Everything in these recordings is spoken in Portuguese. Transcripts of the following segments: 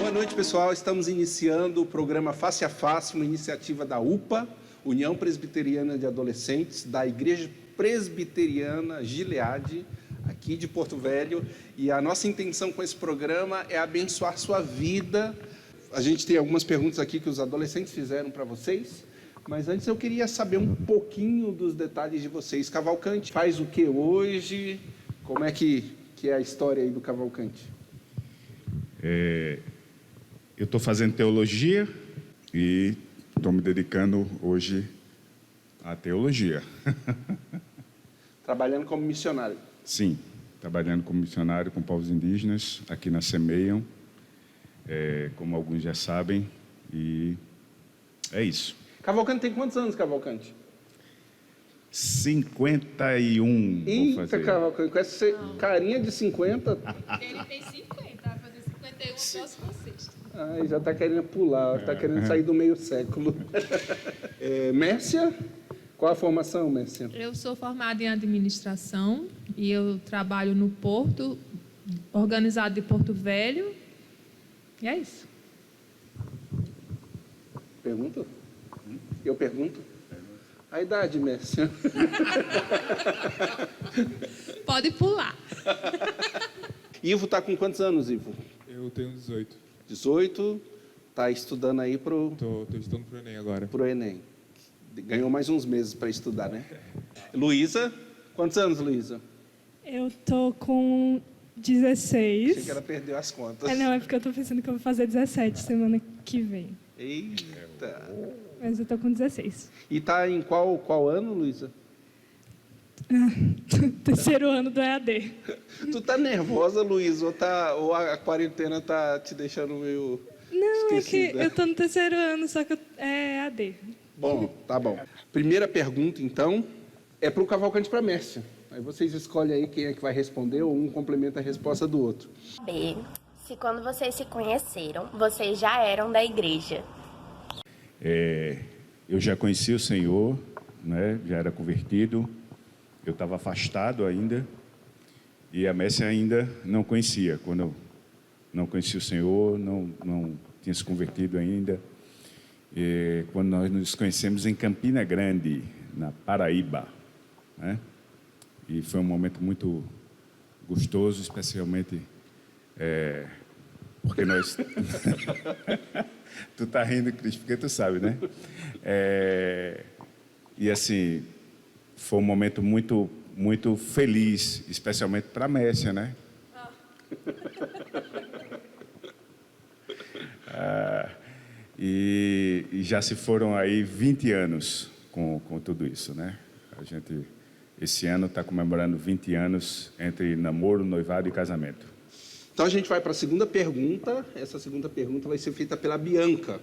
Boa noite, pessoal. Estamos iniciando o programa Face a Face, uma iniciativa da UPA, União Presbiteriana de Adolescentes, da Igreja Presbiteriana Gileade, aqui de Porto Velho. E a nossa intenção com esse programa é abençoar sua vida. A gente tem algumas perguntas aqui que os adolescentes fizeram para vocês, mas antes eu queria saber um pouquinho dos detalhes de vocês. Cavalcante faz o que hoje? Como é que é a história aí do Cavalcante? Eu estou fazendo teologia e estou me dedicando hoje à teologia. Trabalhando como missionário? Sim, trabalhando como missionário com povos indígenas aqui na Semeiam, como alguns já sabem, e é isso. Cavalcante tem quantos anos, Cavalcante? 51. Eita, vou fazer. Cavalcante, com essa carinha de 50... Ele tem 50, vai fazer 51 no próximo sexto. Ai, já está querendo pular, está querendo sair do meio século. Mércia, qual a formação, Mércia? Eu sou formada em administração e eu trabalho no Porto, organizado de Porto Velho. E é isso. Pergunta? Eu pergunto? A idade, Mércia. Pode pular. Ivo está com quantos anos, Ivo? Eu tenho 18. 18, está estudando aí Tô estudando pro Enem agora. pro Enem. Ganhou mais uns meses para estudar, né? Luísa, quantos anos, Luísa? Eu tô com Achei 16. que ela perdeu as contas. Não, é porque eu tô pensando que eu vou fazer 17 semana que vem. Eita. Mas eu tô com 16. E tá em qual ano, Luísa? Terceiro ano do EAD. Tu tá nervosa, Luísa, ou a quarentena tá te deixando meio Não, esquecida? é que eu tô no terceiro ano, só que é EAD. Bom, tá bom. Primeira pergunta, então, é para o Cavalcante e para a Mércia. Aí vocês escolhem aí quem é que vai responder, ou um complementa a resposta do outro. B. Se quando vocês se conheceram, vocês já eram da igreja. Eu já conheci o Senhor, né? Já era convertido, eu estava afastado ainda, e a Mércia ainda não conhecia. Quando eu não conhecia o Senhor, não tinha se convertido ainda. Quando nós nos conhecemos em Campina Grande, na Paraíba, né? E foi um momento muito gostoso, especialmente porque nós... Tu tá rindo, Cris, porque tu sabe, né? E assim, foi um momento muito, muito feliz, especialmente para a Mércia, né? E já se foram aí 20 anos com tudo isso, né? A gente, esse ano, está comemorando 20 anos entre namoro, noivado e casamento. Então a gente vai para a segunda pergunta. Essa segunda pergunta vai ser feita pela Bianca.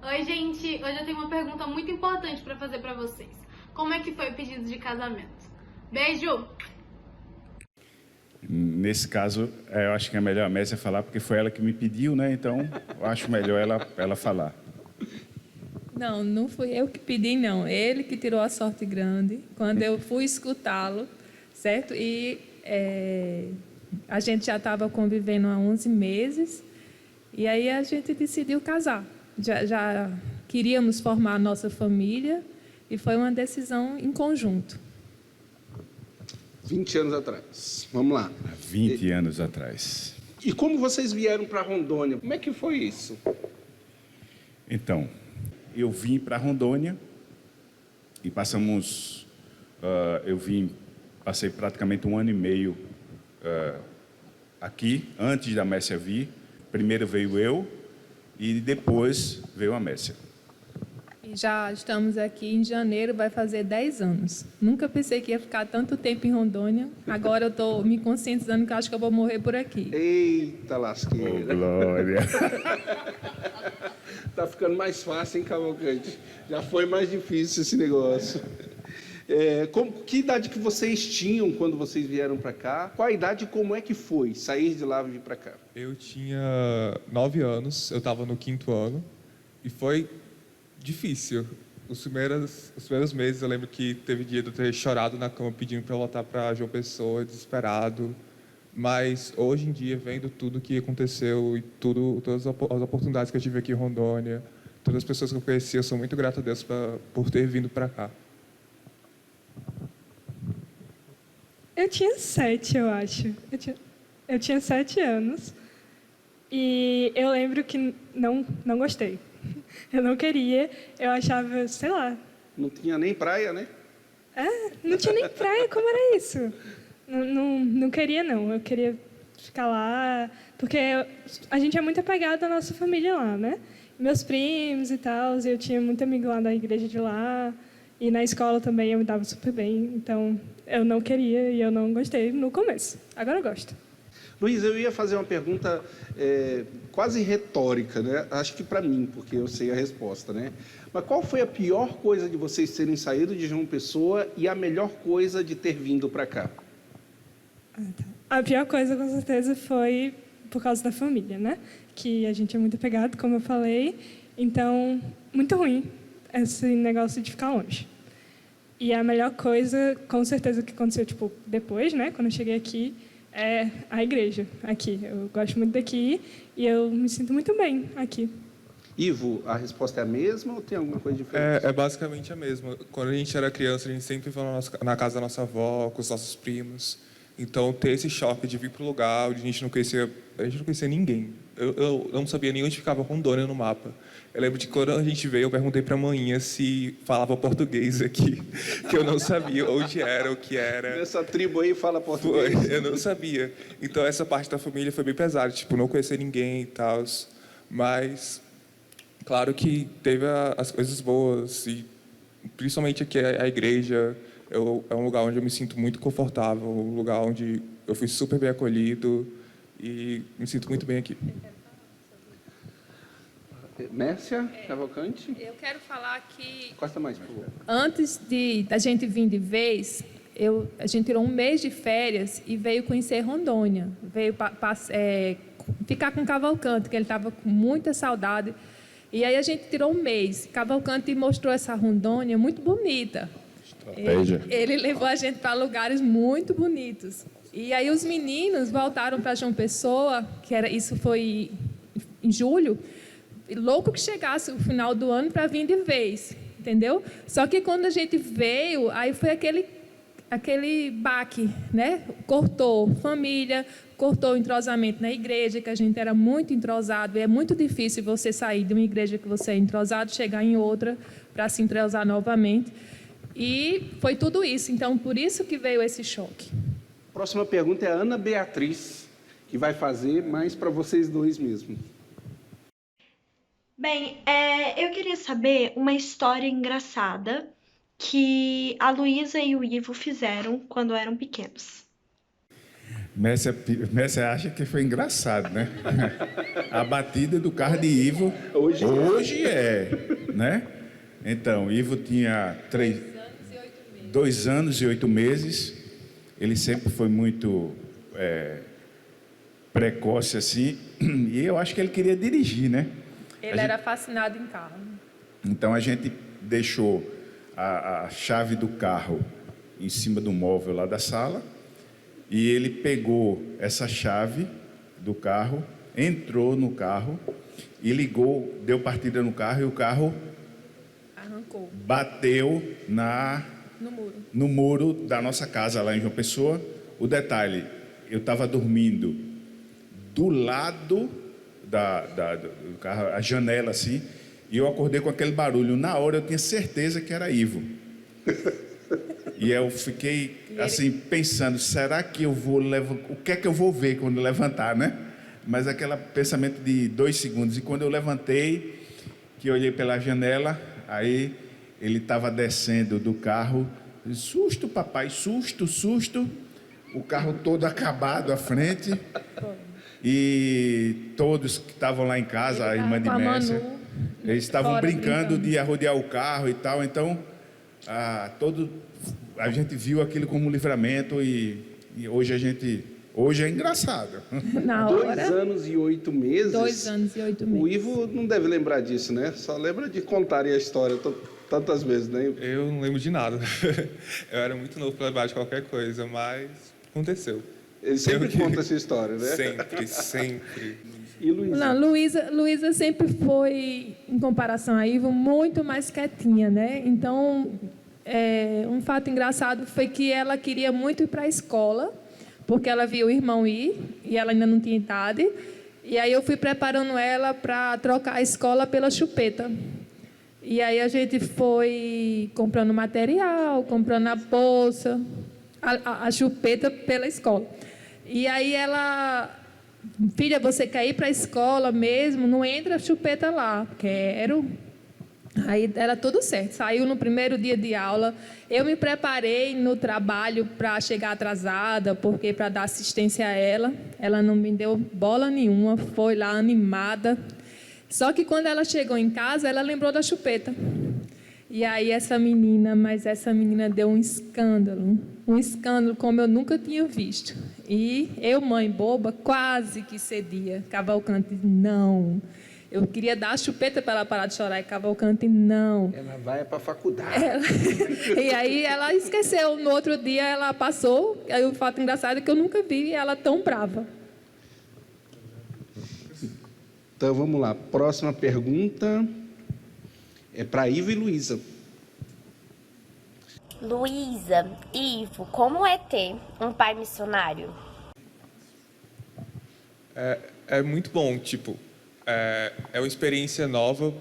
Oi, gente. Hoje eu tenho uma pergunta muito importante para fazer para vocês. Como é que foi o pedido de casamento? Beijo! Nesse caso, eu acho que é melhor a Mércia falar, porque foi ela que me pediu, né? Então, eu acho melhor ela falar. Não fui eu que pedi, não. Ele que tirou a sorte grande quando eu fui escutá-lo, certo? E a gente já estava convivendo há 11 meses e aí a gente decidiu casar. Já queríamos formar a nossa família e foi uma decisão em conjunto. 20 anos atrás. Vamos lá. Há 20 anos atrás. E como vocês vieram para Rondônia? Como é que foi isso? Então, eu vim para Rondônia e passamos... passei praticamente 1 ano e meio aqui, antes da Mércia vir. Primeiro veio eu e depois veio a Mércia. E já estamos aqui em janeiro, vai fazer 10 anos. Nunca pensei que ia ficar tanto tempo em Rondônia. Agora eu estou me conscientizando que acho que eu vou morrer por aqui. Eita lasqueira. Oh, glória! Tá ficando mais fácil, hein, Cavalcante? Já foi mais difícil esse negócio. Que idade que vocês tinham quando vocês vieram para cá? Qual a idade e como é que foi sair de lá e vir para cá? Eu tinha 9 anos, eu estava no 5º ano, e foi difícil. Os primeiros meses, eu lembro que teve dia de eu ter chorado na cama pedindo para voltar para João Pessoa, desesperado, Mas hoje em dia, vendo tudo que aconteceu e todas as oportunidades que eu tive aqui em Rondônia, todas as pessoas que eu conheci, eu sou muito grato a Deus por ter vindo para cá. Eu tinha 7, eu acho. Eu tinha 7 anos. E eu lembro que não gostei. Eu não queria. Eu achava, sei lá. Não tinha nem praia, né? Não tinha nem praia. Como era isso? Não queria, não. Eu queria ficar lá. Porque a gente é muito apegado à nossa família lá, né? Meus primos e tal. Eu tinha muito amigo lá da igreja de lá. E na escola também eu me dava super bem. Então, eu não queria e eu não gostei no começo. Agora eu gosto. Luiz, eu ia fazer uma pergunta quase retórica, né? Acho que para mim, porque eu sei a resposta, né? Mas qual foi a pior coisa de vocês terem saído de João Pessoa e a melhor coisa de ter vindo para cá? A pior coisa, com certeza, foi por causa da família, né? Que a gente é muito apegado, como eu falei. Então, muito ruim esse negócio de ficar longe. E a melhor coisa, com certeza, que aconteceu depois, né? Quando eu cheguei aqui, é a igreja aqui. Eu gosto muito daqui e eu me sinto muito bem aqui. Ivo, a resposta é a mesma ou tem alguma coisa diferente? É basicamente a mesma. Quando a gente era criança, a gente sempre foi na casa da nossa avó, com os nossos primos. Então, ter esse choque de vir para o lugar onde a gente não conhecia ninguém. Eu não sabia nem onde ficava Rondônia no mapa. Eu lembro de quando a gente veio, eu perguntei para a manhinha se falava português aqui, que eu não sabia onde era, o que era. Nessa tribo aí fala português? Eu não sabia. Então, essa parte da família foi bem pesada, não conhecer ninguém e tal. Mas, claro que teve as coisas boas, e principalmente aqui a igreja é um lugar onde eu me sinto muito confortável, um lugar onde eu fui super bem acolhido e me sinto muito bem aqui. Mércia Cavalcante? Eu quero falar que Encosta mais, por favor. antes da gente vir de vez, a gente tirou um mês de férias e veio conhecer Rondônia. Veio ficar com Cavalcante, que ele estava com muita saudade. E aí a gente tirou um mês. Cavalcante mostrou essa Rondônia muito bonita. Ele levou a gente para lugares muito bonitos. E aí os meninos voltaram para João Pessoa, isso foi em julho, louco que chegasse o final do ano para vir de vez, entendeu? Só que quando a gente veio, aí foi aquele baque, né? Cortou família, cortou o entrosamento na igreja, que a gente era muito entrosado, e é muito difícil você sair de uma igreja que você é entrosado, chegar em outra para se entrosar novamente. E foi tudo isso, então por isso que veio esse choque. Próxima pergunta é a Ana Beatriz, que vai fazer mais para vocês dois mesmo. Bem, eu queria saber uma história engraçada que a Luísa e o Ivo fizeram quando eram pequenos. Mércia acha que foi engraçado, né? A batida do carro de Ivo hoje é, né? Então, Ivo tinha 2 anos e 8 meses. Ele sempre foi muito precoce assim, e eu acho que ele queria dirigir, né? Ele era fascinado em carro. Então a gente deixou a chave do carro em cima do móvel lá da sala, e ele pegou essa chave do carro, entrou no carro e ligou, deu partida no carro, e o carro Arrancou. Bateu no muro da nossa casa lá em João Pessoa. O detalhe, eu estava dormindo do lado do carro, a janela assim, e eu acordei com aquele barulho. Na hora eu tinha certeza que era Ivo. E eu fiquei assim pensando, será que eu vou o que é que eu vou ver quando levantar, né? Mas aquele pensamento de 2 segundos. E quando eu levantei, que eu olhei pela janela, aí ele estava descendo do carro. Susto, papai, susto. O carro todo acabado à frente. E todos que estavam lá em casa, a irmã de Mércia, eles estavam brincando de arrodear o carro e tal. Então, a gente viu aquilo como um livramento, e hoje é engraçado. Na hora, 2 anos e 8 meses. 2 anos e 8 meses. O Ivo não deve lembrar disso, né? Só lembra de contarem a história tantas vezes, né? Eu não lembro de nada. Eu era muito novo para lembrar de qualquer coisa, mas aconteceu. Ele sempre conta essa história, né? Sempre, sempre. E Luísa? Não, Luísa sempre foi, em comparação a Ivo, muito mais quietinha, né? Então, um fato engraçado foi que ela queria muito ir para a escola, porque ela via o irmão ir, e ela ainda não tinha idade. E aí eu fui preparando ela para trocar a escola pela chupeta. E aí a gente foi comprando material, comprando a bolsa, a chupeta pela escola. E aí ela... Filha, você quer ir para a escola mesmo? Não entra a chupeta lá. Quero. Aí era tudo certo. Saiu no primeiro dia de aula. Eu me preparei no trabalho para chegar atrasada, porque para dar assistência a ela. Ela não me deu bola nenhuma, foi lá animada. Só que quando ela chegou em casa, ela lembrou da chupeta. E aí essa menina deu um escândalo como eu nunca tinha visto. E eu, mãe boba, quase que cedia. Cavalcante, não. Eu queria dar a chupeta para ela parar de chorar, e Cavalcante, não. Ela vai para a faculdade. E aí ela esqueceu. No outro dia ela passou. Aí o fato engraçado é que eu nunca vi ela tão brava. Então, vamos lá. Próxima pergunta é para Ivo e Luísa. Luísa, Ivo, como é ter um pai missionário? É muito bom, tipo, é uma experiência nova,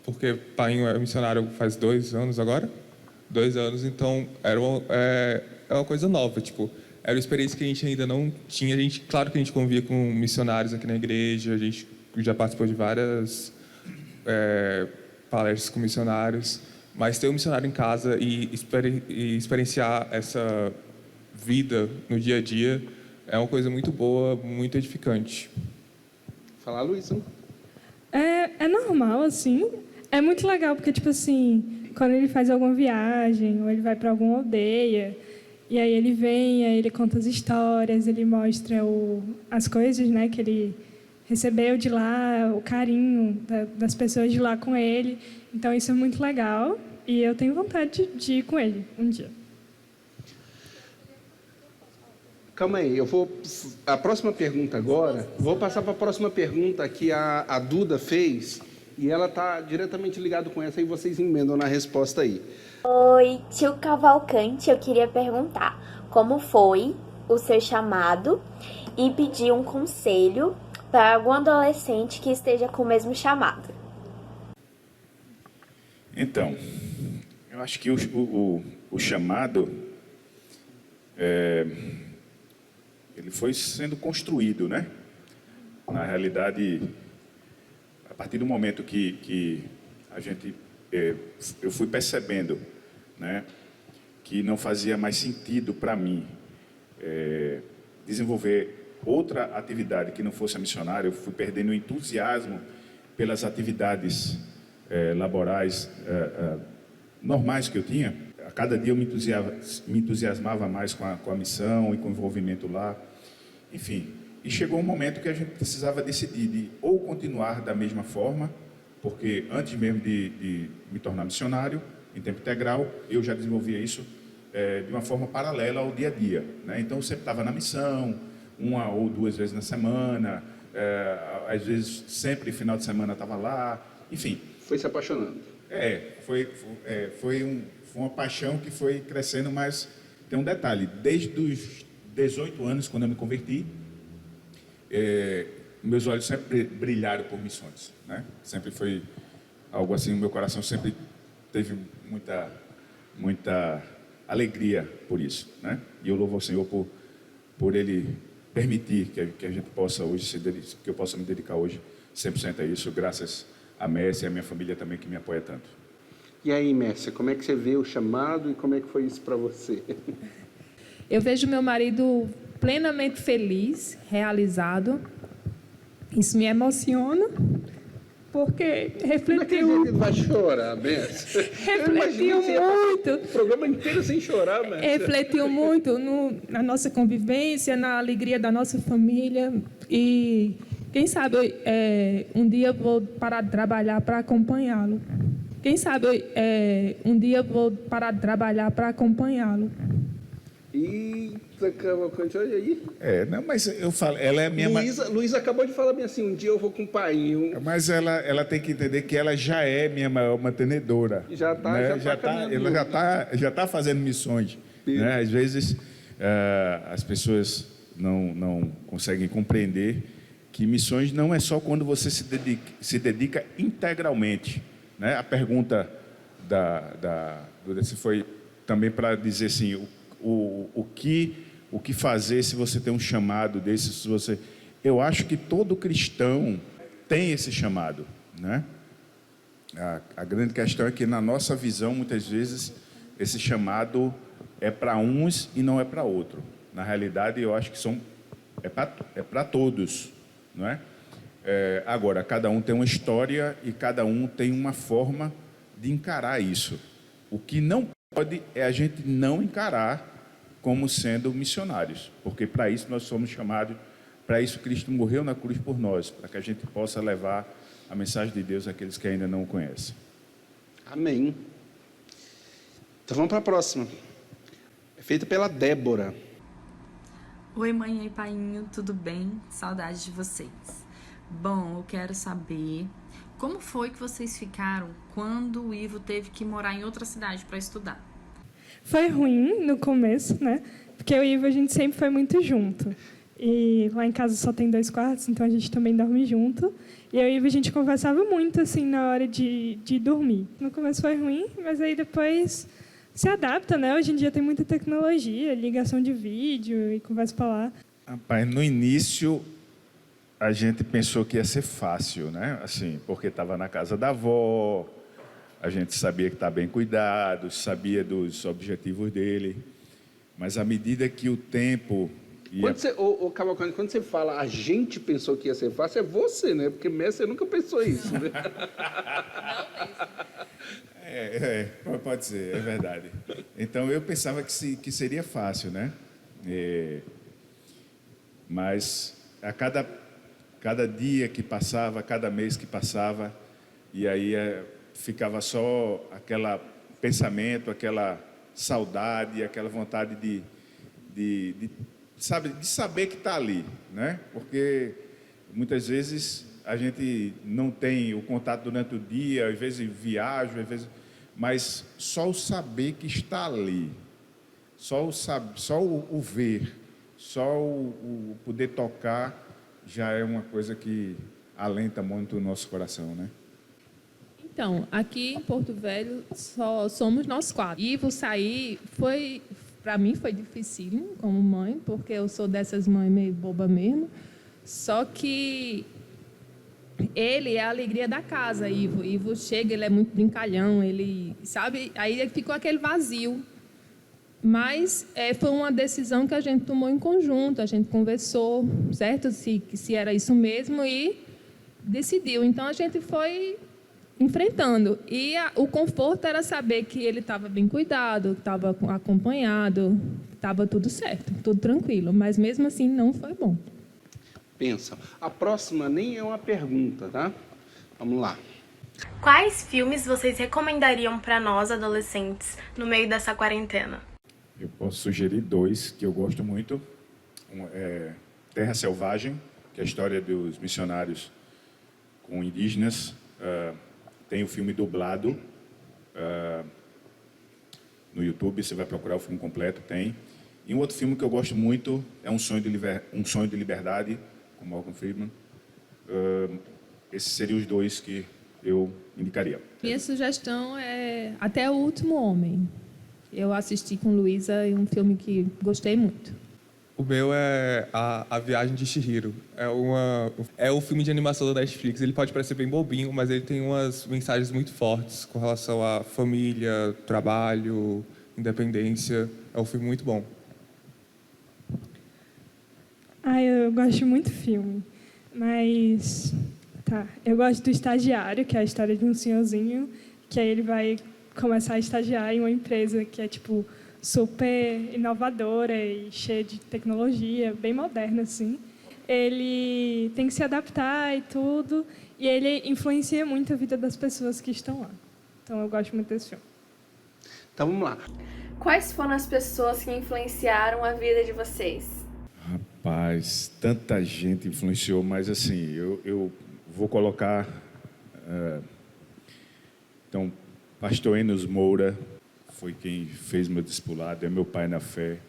porque pai é missionário faz 2 anos agora, 2 anos, então é uma coisa nova, tipo, era uma experiência que a gente ainda não tinha. Claro que a gente convia com missionários aqui na igreja, a gente já participou de várias palestras com missionários, mas ter um missionário em casa e experienciar essa vida no dia a dia é uma coisa muito boa, muito edificante. Fala, Luísa. É normal, assim. É muito legal, porque, tipo assim, quando ele faz alguma viagem, ou ele vai para alguma aldeia, e aí ele vem, aí ele conta as histórias, ele mostra as coisas, né, que ele recebeu de lá, o carinho das pessoas de lá com ele. Então, isso é muito legal, e eu tenho vontade de ir com ele um dia. Calma aí, a próxima pergunta agora, vou passar para a próxima pergunta que a Duda fez, e ela está diretamente ligada com essa, e vocês emendam na resposta aí. Oi, tio Cavalcante, eu queria perguntar como foi o seu chamado e pedir um conselho para algum adolescente que esteja com o mesmo chamado. Então, eu acho que o chamado, ele foi sendo construído, né? Na realidade, a partir do momento que eu fui percebendo, né, que não fazia mais sentido para mim desenvolver outra atividade que não fosse a missionária, eu fui perdendo o entusiasmo pelas atividades laborais normais que eu tinha. A cada dia eu me entusiasmava mais com a missão e com o envolvimento lá. Enfim, e chegou um momento que a gente precisava decidir de ou continuar da mesma forma, porque antes mesmo de me tornar missionário, em tempo integral, eu já desenvolvia isso de uma forma paralela ao dia a dia, né? Então, eu sempre estava na missão, 1 ou 2 vezes na semana, às vezes sempre final de semana estava lá, enfim. Foi se apaixonando. Foi uma paixão que foi crescendo, mas tem um detalhe: desde os 18 anos, quando eu me converti, meus olhos sempre brilharam por missões, né? Sempre foi algo assim, o meu coração sempre teve muita alegria por isso, né? E eu louvo ao Senhor por Ele permitir que a gente possa hoje, que eu possa me dedicar hoje 100% a isso, graças a Mércia e a minha família também, que me apoia tanto. E aí, Mércia, como é que você vê o chamado e como é que foi isso para você? Eu vejo meu marido plenamente feliz, realizado. Isso me emociona, porque refletiu... Ele vai chorar, Mércia. Refletiu muito. O programa inteiro sem chorar, Mércia. Refletiu muito na nossa convivência, na alegria da nossa família. E, quem sabe, um dia eu vou parar de trabalhar para acompanhá-lo. Quem sabe, um dia eu vou parar de trabalhar para acompanhá-lo. Eita, Cavalcante, olha aí. Não, mas eu falo, ela é minha... Luísa acabou de falar bem assim, um dia eu vou com o pai. Mas ela tem que entender que ela já é minha maior mantenedora. Já está, né? Ela já tá fazendo missões. Né? Às vezes, as pessoas não conseguem compreender que missões não é só quando você se dedica integralmente. Né? A pergunta se foi também para dizer assim, o que fazer se você tem um chamado desse, se você... Eu acho que todo cristão tem esse chamado, né? A grande questão é que, na nossa visão, muitas vezes, esse chamado é para uns e não é para outro. Na realidade, eu acho que é para todos, não é? Agora, cada um tem uma história e cada um tem uma forma de encarar isso. O que não pode é a gente não encarar como sendo missionários, porque para isso nós somos chamados, para isso Cristo morreu na cruz por nós, para que a gente possa levar a mensagem de Deus àqueles que ainda não o conhecem. Amém. Então vamos para a próxima. É feita pela Débora. Oi, mãe e painho, tudo bem? Saudade de vocês. Bom, eu quero saber como foi que vocês ficaram quando o Ivo teve que morar em outra cidade para estudar. Foi ruim no começo, né? Porque eu e o Ivo, a gente sempre foi muito junto. E lá em casa só tem 2 quartos, então a gente também dorme junto. E eu e o Ivo, a gente conversava muito, assim, na hora de dormir. No começo foi ruim, mas aí depois se adapta, né? Hoje em dia tem muita tecnologia, ligação de vídeo e conversa para lá. Rapaz, no início a gente pensou que ia ser fácil, né? Assim, porque estava na casa da avó, a gente sabia que está bem cuidado, sabia dos objetivos dele, mas à medida que o tempo ia... Cavalcante, quando você fala a gente pensou que ia ser fácil, é você, né? Porque Messi nunca pensou isso, né? Pode ser, é verdade. Então eu pensava que seria fácil, né? Mas a cada dia que passava, cada mês que passava, e aí ficava só aquele pensamento, aquela saudade, aquela vontade de saber que está ali, né? Porque muitas vezes a gente não tem o contato durante o dia, às vezes viajo, mas só o saber que está ali, só o ver, só o poder tocar, já é uma coisa que alenta muito o nosso coração, né? Então, aqui em Porto Velho só somos nós 4. Ivo sair para mim foi difícil como mãe, porque eu sou dessas mães meio boba mesmo. Só que ele é a alegria da casa, Ivo. Ivo chega, ele é muito brincalhão, ele, sabe? Aí ficou aquele vazio. Mas foi uma decisão que a gente tomou em conjunto, a gente conversou, certo? Se era isso mesmo e decidiu. Então, a gente foi enfrentando. E o conforto era saber que ele estava bem cuidado, estava acompanhado, estava tudo certo, tudo tranquilo. Mas, mesmo assim, não foi bom. Pensa. A próxima nem é uma pergunta, tá? Vamos lá. Quais filmes vocês recomendariam para nós, adolescentes, no meio dessa quarentena? Eu posso sugerir 2 que eu gosto muito. Terra Selvagem, que é a história dos missionários com indígenas. Tem o filme dublado no YouTube, você vai procurar o filme completo, tem. E um outro filme que eu gosto muito é Um Sonho de Liberdade, com Morgan Freeman. Esses seriam os 2 que eu indicaria. Minha sugestão é Até o Último Homem. Eu assisti com Luísa um filme que gostei muito. O meu é A Viagem de Chihiro. É um filme de animação da Netflix. Ele pode parecer bem bobinho, mas ele tem umas mensagens muito fortes com relação à família, trabalho, independência. É um filme muito bom. Eu gosto muito de filme, mas... eu gosto do Estagiário, que é a história de um senhorzinho, que aí ele vai começar a estagiar em uma empresa que é, tipo, super inovadora e cheia de tecnologia, bem moderna, assim. Ele tem que se adaptar e tudo, e ele influencia muito a vida das pessoas que estão lá. Então, eu gosto muito desse filme. Então, vamos lá. Quais foram as pessoas que influenciaram a vida de vocês? Rapaz, tanta gente influenciou, mas assim, eu vou colocar... Então, pastor Enos Moura foi quem fez meu discipulado, é meu pai na fé.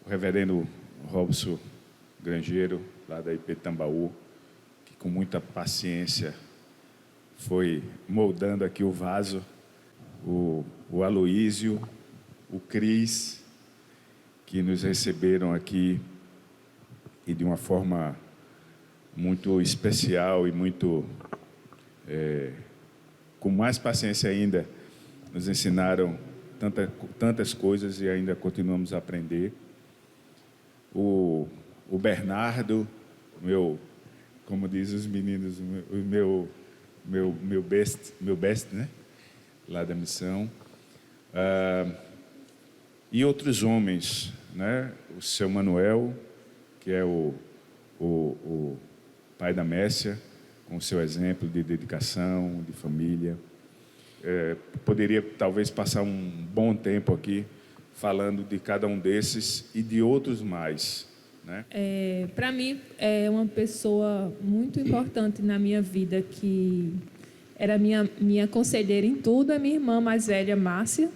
O reverendo Robson Grangeiro, lá da IP Tambaú, que com muita paciência foi moldando aqui o vaso. O Aloísio, o Cris, que nos receberam aqui e de uma forma muito especial e muito... com mais paciência ainda, nos ensinaram tantas coisas e ainda continuamos a aprender. O Bernardo, como dizem os meninos, meu best, né? Lá da missão. E outros homens, né? O seu Manuel, que é o pai da Messia, com o seu exemplo de dedicação, de família. Poderia talvez passar um bom tempo aqui falando de cada um desses e de outros mais, né? Para mim, é uma pessoa muito importante na minha vida, que era minha conselheira em tudo, a minha irmã mais velha, Márcia.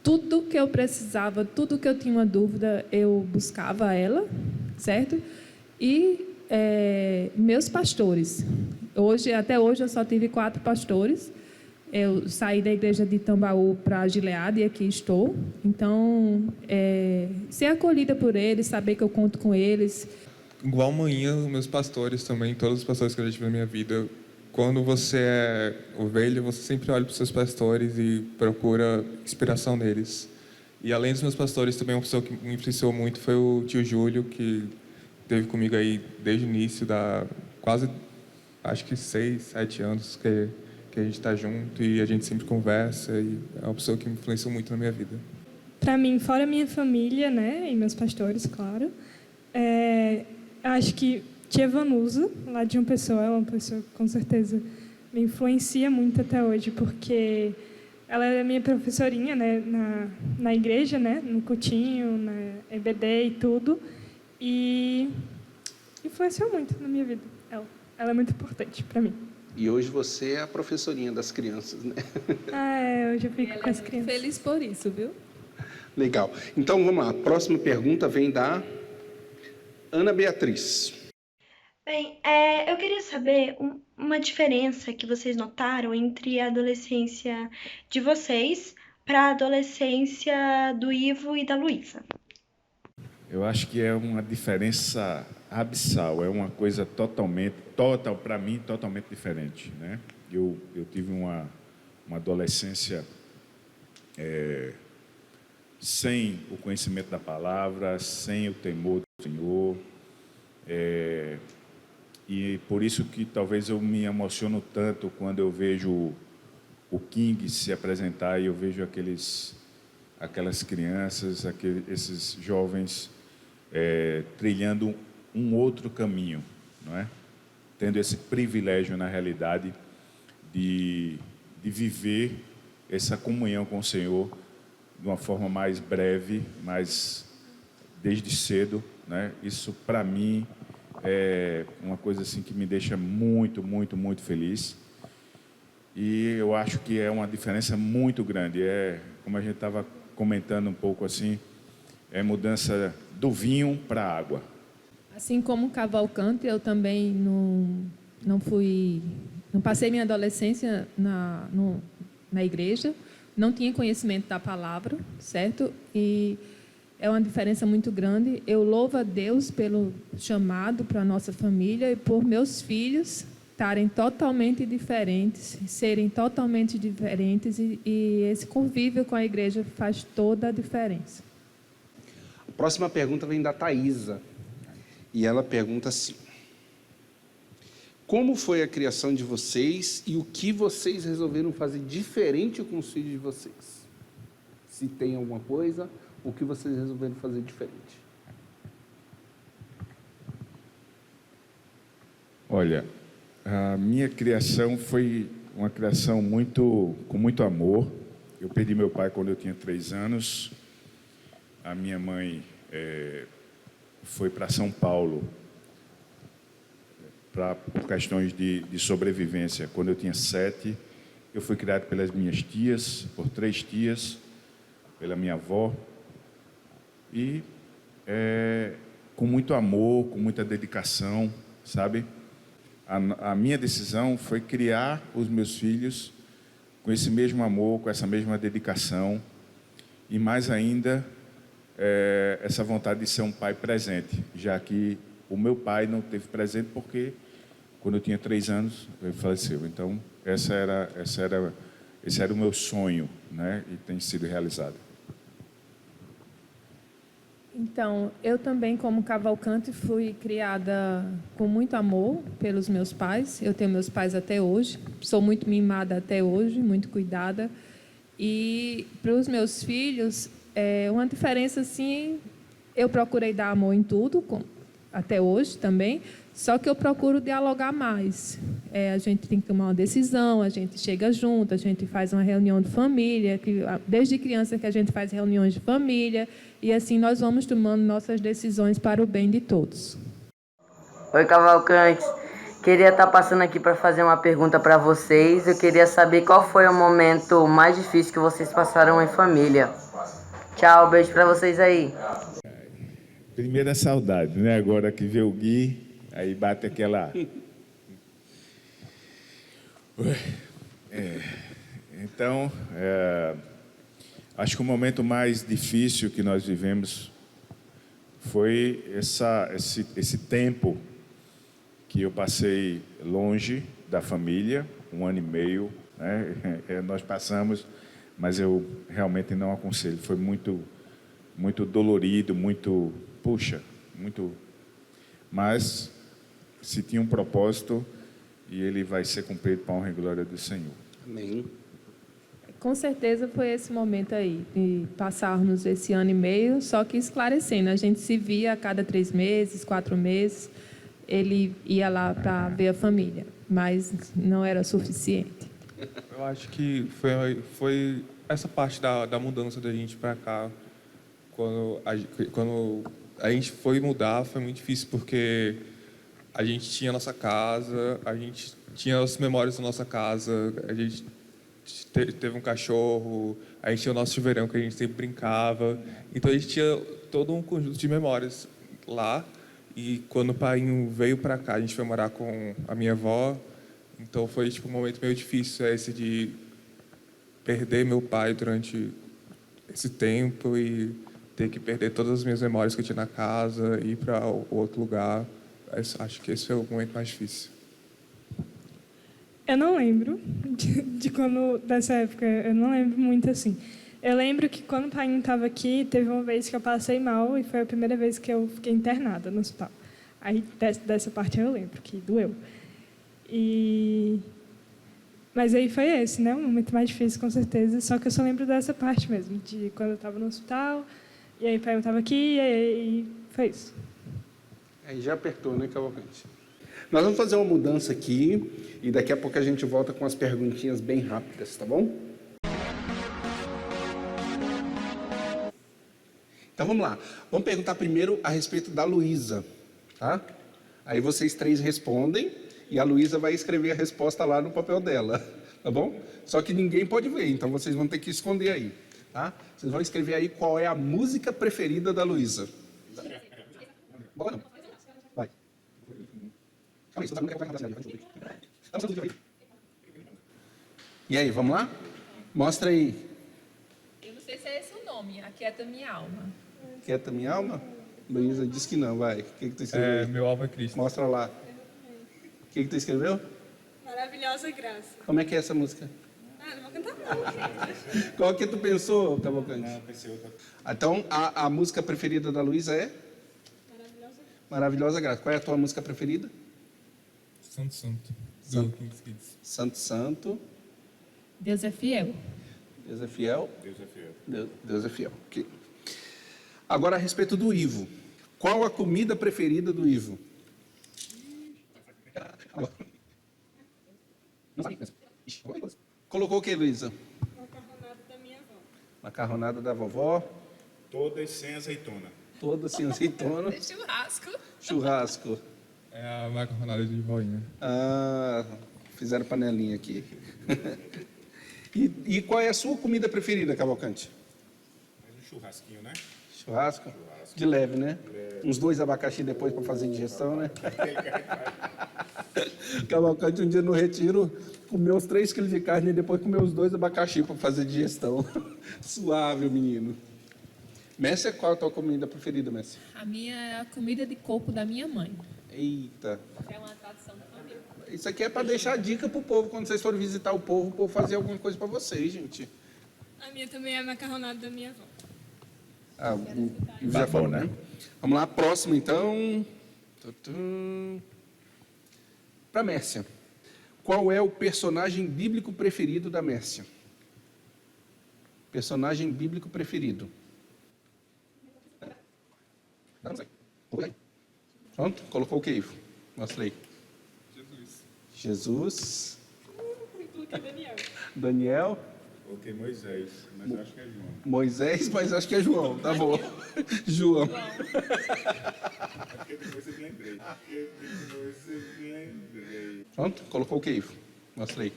Tudo que eu precisava, tudo que eu tinha uma dúvida, eu buscava ela, certo? E meus pastores. Até hoje, eu só tive 4 pastores. Eu saí da igreja de Tambaú para a Gileade e aqui estou. Então, ser acolhida por eles, saber que eu conto com eles. Igual manhã, meus pastores também, todos os pastores que eu já tive na minha vida, quando você é ovelha, você sempre olha para os seus pastores e procura inspiração neles. E além dos meus pastores, também uma pessoa que me influenciou muito foi o tio Júlio, que esteve comigo aí desde o início, quase, acho que 6, 7 anos que a gente está junto e a gente sempre conversa, e é uma pessoa que me influenciou muito na minha vida. Para mim, fora minha família, né, e meus pastores, claro, acho que tia Vanusa, lá de João Pessoa, é uma pessoa que com certeza me influencia muito até hoje, porque ela é minha professorinha, né, na igreja, né, no Coutinho, na EBD e tudo, e influenciou muito na minha vida. Ela é muito importante para mim. E hoje você é a professorinha das crianças, né? Hoje eu fico com as crianças. Feliz por isso, viu? Legal. Então, vamos lá. A próxima pergunta vem da Ana Beatriz. Bem, eu queria saber uma diferença que vocês notaram entre a adolescência de vocês para a adolescência do Ivo e da Luísa. Eu acho que é uma diferença abissal, é uma coisa para mim, totalmente diferente, né? Eu tive uma adolescência sem o conhecimento da palavra, sem o temor do Senhor, e por isso que talvez eu me emociono tanto quando eu vejo o King se apresentar e eu vejo aquelas crianças, esses jovens trilhando um outro caminho, não é? Tendo esse privilégio, na realidade, de viver essa comunhão com o Senhor de uma forma mais breve, mais desde cedo, né? Isso, para mim, é uma coisa assim que me deixa muito, muito, muito feliz. E eu acho que é uma diferença muito grande. Como a gente estava comentando um pouco assim, é mudança do vinho para a água. Assim como Cavalcante, eu também não passei minha adolescência na igreja, não tinha conhecimento da palavra, certo? E é uma diferença muito grande. Eu louvo a Deus pelo chamado para a nossa família e por meus filhos estarem totalmente diferentes, serem totalmente diferentes, e esse convívio com a igreja faz toda a diferença. A próxima pergunta vem da Thaisa, e ela pergunta assim: como foi a criação de vocês e o que vocês resolveram fazer diferente com os filhos de vocês? Se tem alguma coisa, o que vocês resolveram fazer diferente? Olha, a minha criação foi uma criação com muito amor, Eu perdi meu pai quando eu tinha 3 anos. A minha mãe foi para São Paulo por questões de sobrevivência. Quando eu tinha 7, eu fui criado pelas minhas tias, por 3 tias, pela minha avó. E com muito amor, com muita dedicação, sabe? A minha decisão foi criar os meus filhos com esse mesmo amor, com essa mesma dedicação e mais ainda essa vontade de ser um pai presente, já que o meu pai não teve presente porque quando eu tinha 3 anos ele faleceu. Então esse era o meu sonho, né? E tem sido realizado. Então, eu também, como Cavalcante, fui criada com muito amor pelos meus pais. Eu tenho meus pais até hoje. Sou muito mimada até hoje, muito cuidada. E para os meus filhos, uma diferença, assim, eu procurei dar amor em tudo, até hoje também, só que eu procuro dialogar mais. A gente tem que tomar uma decisão, a gente chega junto, a gente faz uma reunião de família, desde criança que a gente faz reuniões de família, e assim nós vamos tomando nossas decisões para o bem de todos. Oi, Cavalcantes. Queria estar passando aqui para fazer uma pergunta para vocês. Eu queria saber qual foi o momento mais difícil que vocês passaram em família. Tchau, beijo para vocês aí. Primeiro a saudade, né? Agora que vê o Gui, aí bate aquela... Então, acho que o momento mais difícil que nós vivemos foi esse tempo que eu passei longe da família, 1 ano e meio, né? Nós passamos, mas eu realmente não aconselho. Foi muito, muito dolorido, muito, muito. Mas se tinha um propósito e ele vai ser cumprido para a honra e glória do Senhor. Amém. Com certeza foi esse momento aí, de passarmos esse 1 ano e meio, só que esclarecendo. A gente se via a cada 3 meses, 4 meses, ele ia lá para ver a família, mas não era suficiente. Eu acho que foi essa parte da mudança da gente para cá. Quando a gente foi mudar, foi muito difícil, porque a gente tinha a nossa casa, a gente tinha as memórias da nossa casa, a gente teve um cachorro, a gente tinha o nosso chuveirão que a gente sempre brincava. Então a gente tinha todo um conjunto de memórias lá. E quando o pai veio para cá, a gente foi morar com a minha avó. Então foi um momento meio difícil esse de perder meu pai durante esse tempo e ter que perder todas as minhas memórias que eu tinha na casa, ir para outro lugar. Acho que esse foi o momento mais difícil. Eu não lembro dessa época, eu não lembro muito assim. Eu lembro que quando o pai estava aqui, teve uma vez que eu passei mal e foi a primeira vez que eu fiquei internada no hospital. Aí dessa parte eu lembro, que doeu. Mas aí foi esse, né? Um momento mais difícil, com certeza. Só que eu só lembro dessa parte mesmo, de quando eu estava no hospital, e aí o pai estava aqui, e aí foi isso. Aí já apertou, né, Cavalcante? Nós vamos fazer uma mudança aqui e daqui a pouco a gente volta com as perguntinhas bem rápidas, tá bom? Então vamos lá. Vamos perguntar primeiro a respeito da Luísa, tá? Aí vocês 3 respondem e a Luísa vai escrever a resposta lá no papel dela, tá bom? Só que ninguém pode ver, então vocês vão ter que esconder aí, tá? Vocês vão escrever aí qual é a música preferida da Luísa. Bora não. Vai. E aí, vamos lá? Mostra aí. Eu não sei se é esse o nome, Aquieta Minha Alma. Aquieta Minha Alma? Luísa disse que não, vai. O que tu escreveu? Meu alvo é Cristo. Mostra lá. O que tu escreveu? Maravilhosa Graça. Como é que é essa música? Não vou cantar não. Qual que tu pensou, Cavalcante? Não, pensei outra. Então, a música preferida da Luísa é? Maravilhosa Graça. Qual é a tua música preferida? Santo. Santo, Santo. Deus é fiel. Deus é fiel. Deus é fiel. Deus é fiel. Okay. Agora, a respeito do Ivo. Qual a comida preferida do Ivo? Colocou o que, Luísa? Macarronada da minha Macarronada da vovó. Todas sem azeitona. Todas sem azeitona. Churrasco. Churrasco. É a macarronada de voinha. Ah, fizeram panelinha aqui. E qual é a sua comida preferida, Cavalcante? Um churrasquinho, né? Churrasco? De leve, né? Uns 2 abacaxi depois para fazer digestão, né? Cavalcante um dia no retiro comeu uns 3 quilos de carne e depois comeu os 2 abacaxi para fazer digestão. Suave, o menino. Messi, qual é a tua comida preferida, Messi? A minha é a comida de coco da minha mãe. Eita. É uma tradição da família. Isso aqui é para deixar dica pro povo, quando vocês forem visitar o povo fazer alguma coisa para vocês, gente. A minha também é a macarronada da minha avó. Ah, o Ivo já falou, né? Vamos lá, próximo então. Para Mércia. Qual é o personagem bíblico preferido da Mércia? Personagem bíblico preferido. Pronto? Colocou o que, Ivo? Mostra aí. Jesus. Daniel. Coloquei Moisés, mas eu acho que é João. Moisés, mas acho que é João. Tá bom. João. É porque depois eu lembrei. Pronto? Colocou o que, Ivo? Mostra aí.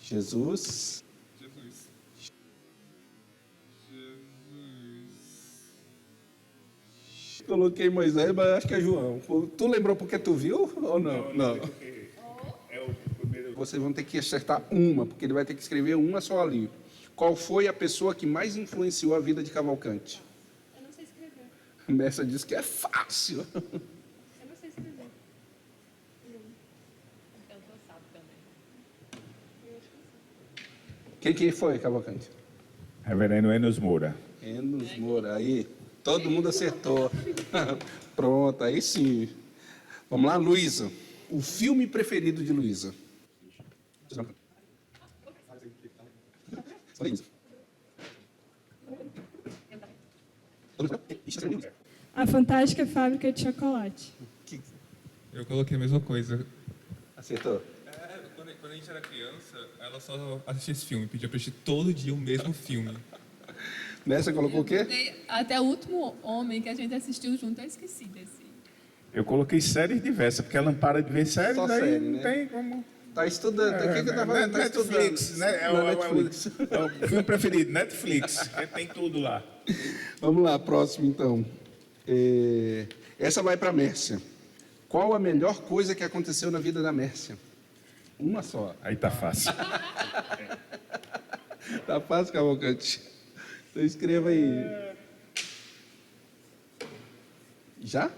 Jesus. Coloquei Moisés, mas acho que é João. Tu lembrou porque tu viu ou não? Não. É o primeiro. Vocês vão ter que acertar uma, porque ele vai ter que escrever uma só ali. Qual foi a pessoa que mais influenciou a vida de Cavalcante? Eu não sei escrever. A Messa disse que é fácil. Eu não sei escrever. Então tu sabe também. Quem que foi, Cavalcante? Reverendo Enos Moura. Enos Moura. Aí, todo mundo acertou. Pronto, aí sim. Vamos lá, Luísa. O filme preferido de Luísa? A Fantástica Fábrica de Chocolate. Eu coloquei a mesma coisa. Acertou? Quando a gente era criança, ela só assistia esse filme, pedia pra assistir todo dia o mesmo filme. Nessa colocou o quê? Até o último homem que a gente assistiu junto, eu esqueci desse. Eu coloquei séries diversas, porque ela não para de ver séries, Só daí série, não né? tem como. Tá estudando. O que tá fazendo? Tá Netflix, estudando. né? É Na o Netflix. o filme preferido, Netflix. Tem tudo lá. Vamos lá, próximo então. Essa vai para Mércia. Qual a melhor coisa que aconteceu na vida da Mércia? Uma só. Aí tá fácil. Tá fácil, Cavalcante. Então escreva aí. Já?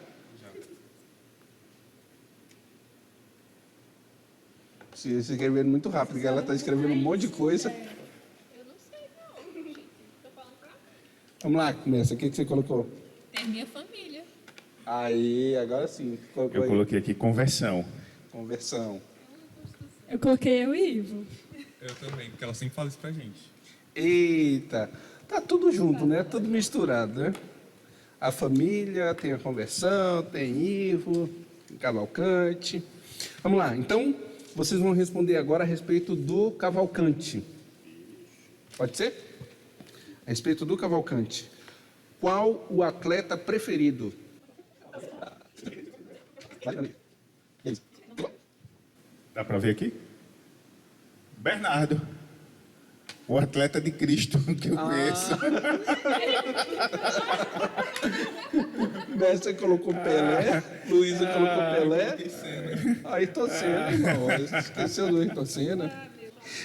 Se escrevendo muito rápido, porque ela está escrevendo um monte de coisa. Eu não sei, não. Tô falando pra mim. Vamos lá, começa. O que você colocou? Tem minha família. Aí, agora sim. Colocou Eu aí. coloquei aqui conversão. Conversão. Eu coloquei eu e Ivo. Eu também, porque ela sempre fala isso pra gente. Eita, tá tudo junto, né? Tudo misturado, né? A família, tem a conversão, tem Ivo, tem Cavalcante. Vamos lá, então vocês vão responder agora a respeito do Cavalcante. Pode ser? A respeito do Cavalcante. Qual o atleta preferido? Dá para ver aqui? Bernardo. O atleta de Cristo que eu conheço. Mestre colocou Pelé, Luísa colocou Pelé. Aí tô sendo, irmão. Esqueceu do Ayrton Senna.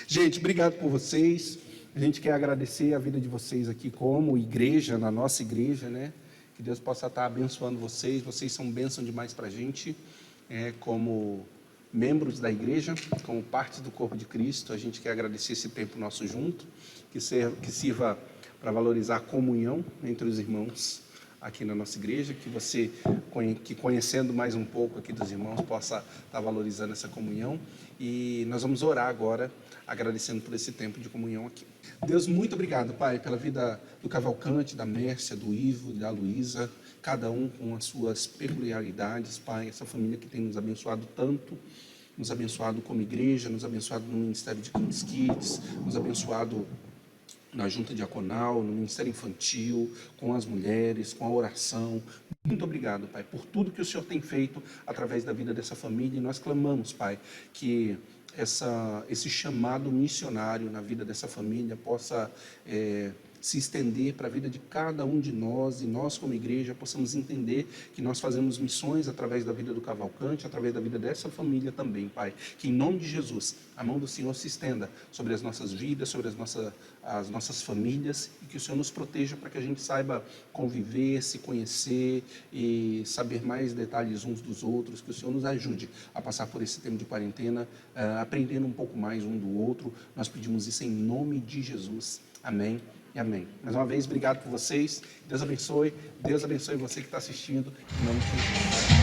Gente, obrigado por vocês. A gente quer agradecer a vida de vocês aqui como igreja, na nossa igreja, né? Que Deus possa estar abençoando vocês. Vocês são bênção demais para a gente, como membros da igreja, como parte do corpo de Cristo. A gente quer agradecer esse tempo nosso junto, que sirva para valorizar a comunhão entre os irmãos aqui na nossa igreja, que você, que conhecendo mais um pouco aqui dos irmãos, possa estar valorizando essa comunhão. E nós vamos orar agora, agradecendo por esse tempo de comunhão aqui. Deus, muito obrigado, Pai, pela vida do Cavalcante, da Mércia, do Ivo, da Luísa, cada um com as suas peculiaridades, Pai, essa família que tem nos abençoado tanto, nos abençoado como igreja, nos abençoado no Ministério de Kids, nos abençoado na junta diaconal, no ministério infantil, com as mulheres, com a oração. Muito obrigado, Pai, por tudo que o Senhor tem feito através da vida dessa família. E nós clamamos, Pai, que esse chamado missionário na vida dessa família possa se estender para a vida de cada um de nós, e nós como igreja possamos entender que nós fazemos missões através da vida do Cavalcante, através da vida dessa família também, Pai. Que em nome de Jesus, a mão do Senhor se estenda sobre as nossas vidas, sobre as nossas famílias, e que o Senhor nos proteja para que a gente saiba conviver, se conhecer e saber mais detalhes uns dos outros, que o Senhor nos ajude a passar por esse tempo de quarentena, aprendendo um pouco mais um do outro. Nós pedimos isso em nome de Jesus. Amém. E amém. Mais uma vez, obrigado por vocês. Deus abençoe. Deus abençoe você que está assistindo. Em nome de Jesus.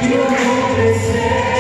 Eu vou crescer.